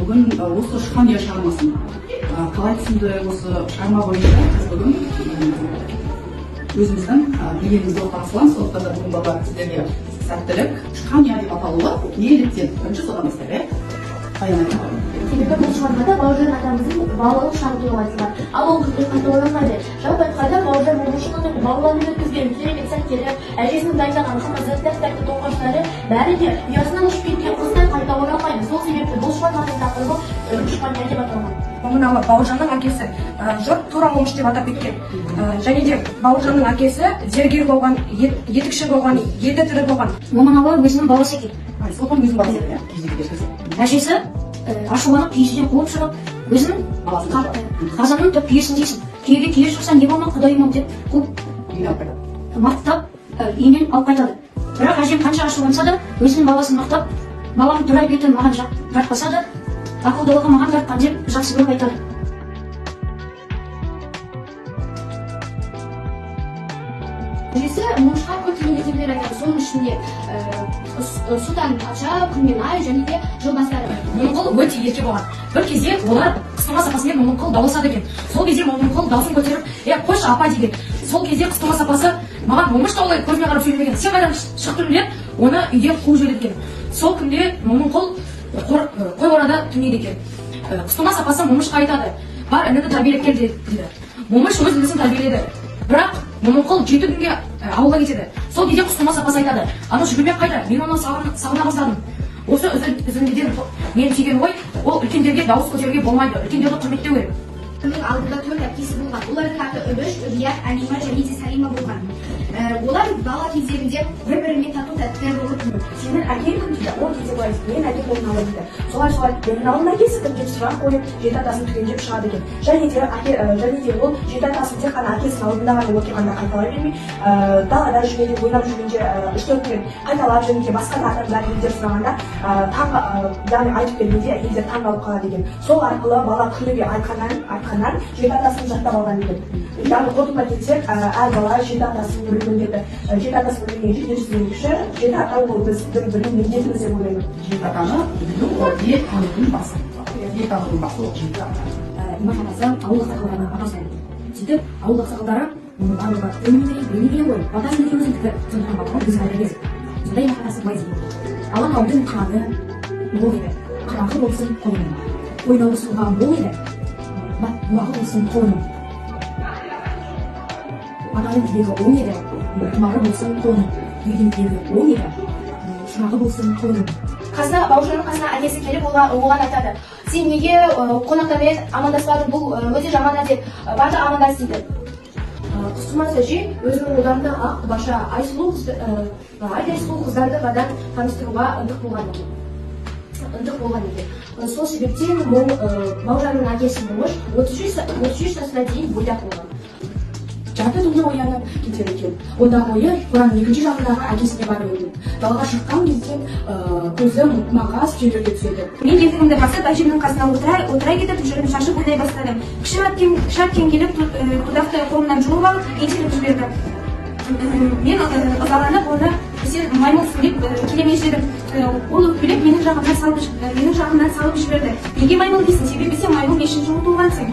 бүгін осы шыққан шығармасын қалай түсінді осы шығарма бойынша біз бүгін өзіміздің билігімізді ортаға саламыз. Сондықтан да бүгін бала сіздерге сәттілік. Шыққан деп аталуы неліктен? Бірінші содан бастайық. Себебі бұл шығармада Бауыржан атамыздың балалық шағы туралы айтылған. Ал ол бізде қайта ойланбайды. Жалпы айтқанда Бауыржан момышұлының балалығын өткізген керемет сәттері, әжесінің дайындаған қымызы, тәтті тоқаштары бәрі де ұясынан ұшып кеткен қыздан қайта оралмайды. Сол себепті бұл шығарманың тақырыбы шыққан деп аталған. Мынау Бауыржанның әкесі жұрт тура момыш деп атап кеткен. Және де Бауыржанның әкесі зергер болған, етікші болған, еті тірі болған. Момыналы өзінің баласы екен. Соған өзінің баласы екен. Әжесі ашуланып киізден қуып шығып, өзінің қазанның түп киесін дейсін. Күйеге кие шықса не болмақ құдайым деп қуып мақтап үйінен алып қайтады. Бірақ әжем қанша ашуланса да, өзінің баласын мақтап, баланың тура беті маған жақпаса да, ақылдылығы маған тартқан деп жақсы көріп айтады. Әжесі момышқа көптеген ертегілер айтады. Соның ішінде Сұлтан патша, күн мен ай және де жыл бастары. Момынқұл өте ерке болған. Бір кезде олар қыстыма сапасымен Момынқұл дауласады екен. Сол кезде Момынқұл даусын көтеріп, қойшы апа дейді. Сол кезде қыстыма сапасы маған момыш та олай көзіме қарап сөйлемеген. Сен қайдан шықтың деп, оны үйден қуып жібереді екен. Сол күнде Момынқұл қой орада түнейді екен. Қыстыма сапасы момышқа айтады: бар ініні тәрбиелеп кел дейді. Момыш өз інісін тәрбиеледі. Бірақ Момынқұл 7 күнге ауылға кетеді. Сол кезде қыстыма сапасы айтады: ана жүгірмек қайда? Мен оны сағына бастадым. Осы үзіндіден мен түйген ой, ол үлкендерге дауыс көтеруге болмайды, үлкендерді құрметтеу керек. Оның алдында 4 әпкесі болған. Олардың аты Үбіш, Үбият, Әлима және де Салима болған. Олар бала кездерінде бір-біріне тату-тәтті болып жүрді. Сенің әкең кім дейді? Ол кезде былай дейді: мен әкем Момыналы дейді. Солай Момыналының әкесі кім деп сұрақ қойып, жеті атасын түгендеп шығады екен. Және де ол жеті атасын тек қана әкесінің алдында ғана отырғанда қайталай бермей, далада жүргенде, ойнап жүргенде 3-4 күн қайталап жүргенде, басқа да адамдар елдер сұрағанда яғни айтып бергенде елдер таң қалып қалады екен. Сол арқылы бала күніге айтқаннан жеті атасын жаттап алған екен. Яғни қорытындыға келсек, әр бала жеті атасын білген деді. Жеті атасын білген жеті кіші, жеті ата ол біздің білім міндетіміз деп ойлаймын. Жеті атаны білу ол ел танудың басы. Ел танудың басы ол жеті ата. Имаш атасы ауыл ақсақалдарына атасы айтты. Сөйтіп ауыл ақсақалдары барлығы білмей келе ғой, батасын екеуміздің тіпті сондықтан батаны біз қайда кезіп. Сонда Имаш атасы былай дейді: алаңаудың қаны мол еді, қараңғы болсын қолының, ойнауы суға мол еді, бұлағы болсын қолының. Ананың тілегі оң еді, тұмары болсын қолының, үйдің тілегі оң еді, шырағы болсын қолының. Бауыржанның қасына әкесі келіп оған айтады: сен неге қонақтармен амандаспадың, бұл өте жаман әдет, бар да амандас дейді. Құстымас әже өзінің ұлдарына ақ баша айдай сұлу қыздарды ғадан таныстыруға ынтық болған екен. Сол себептен Бауыржанның әкесі Момыш 33 жасына дейін бойдақ болған. Жарты түнде оянып кетеді екен. Ондағы ойы қораның екінші жағындағы әкесіне барып еді. Далаға шыққан кезде көзі мағаз жерлерге түседі. Мен келгенімде бастап әжемнің қасына отыра кетіп, жүріп шашып ойнай бастадым. Кіші әпкем келіп дудақты қолымнан жұлып алып, итеріп жіберді. Мен ызаланып, оны сен маймылсың деп келемеждедім. Ол өкпелеп менің жағымнан салып жіберді. Неге маймыл дейсің? Себебі сен маймыл 5-ші жылы туылғансың.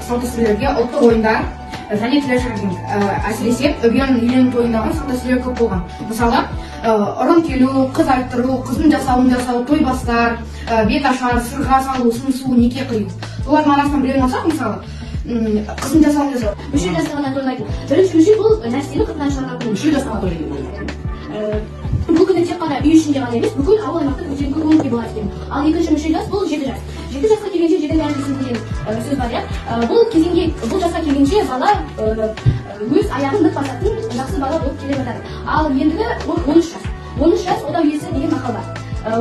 Салт-дәстүрлерге ұлттық ойындар және тілешілердің әсіресе Үбиян үйлену тойындағы салт-дәстүрлер көп болған. Мысалы, ұрын келу, қыз айттыру, қыздың жасау, той бастар, бет ашар, сырға салу, сыңсу, неке қию. Олардың арасынан біреуін алсақ, мысалы, қыздың жасауын жасау. Мүшел жасағаннан тойлайтын. Бірінші мүшел бұл нәрсені қытынан шығарған күні. Мүшел жасауға тойлайды. Бұл күні тек қана үй ішінде ғана емес, бүкіл ауыл аймақта көтеріңкі көңілге болады екен. Ал екінші мүшел жас бұл 7 жас. 7 жасқа келгенше жеті дәрежесін деген сөз бар. Бұл жасқа келгенше бала өз аяғын нық басатын жақсы бала болып келе жатады. Ал ендігі 13 жас. 13 жас ода үйесі деген мақал бар.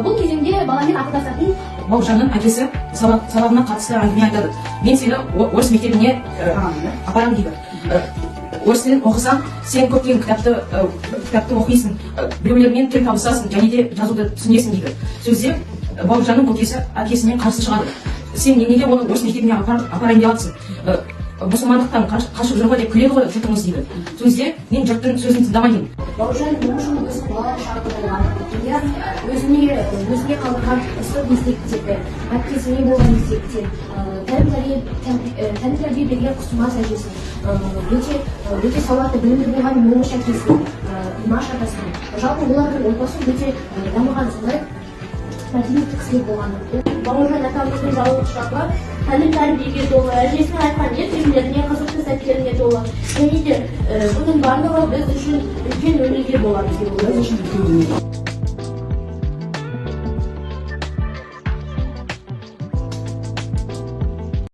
Бұл кезеңде баламен ақылдасатын Бауыржанның әкесі сабағына қатысты әңгіме айтады. Мен сені орыс мектебіне апарамын дейді. Орыс тілін оқысаң, сен көптеген кітапты оқисың, біреулермен тіл табысасың, және де жазуды түсінесің дейді. Сөзде Бауыржанның көкесі әкесінен қарсы шығады. Сен неге оны орыс мектебіне апарайын деп жатсың? Мұсылмандықтан қашып жүр ғой деп күледі ғой жұртыңыз дейді. Сөзде мен жұрттың сөзін тыңдамаймын. Бауыржан Момышұлы өзінің балалық шағы туралы иә өзіне қалдырған ыстық естеліктерді әпкесіне болған естеліктер тән тәрбие берген құсымас әжесін өте сауатты білімді болған момыш әкесін имаш атасын жалпы олардың отбасы өте дамыған сондай мәдениетті кісілер болған. Бауыржан атамыздың жалғыз тәлім тәрбиеге толы, әжесінің айтқан ертегілеріне, қызықты сәттеріне толы. Және де бұның барлығы біз үшін үлкен өнеге болады деп ойлаймын.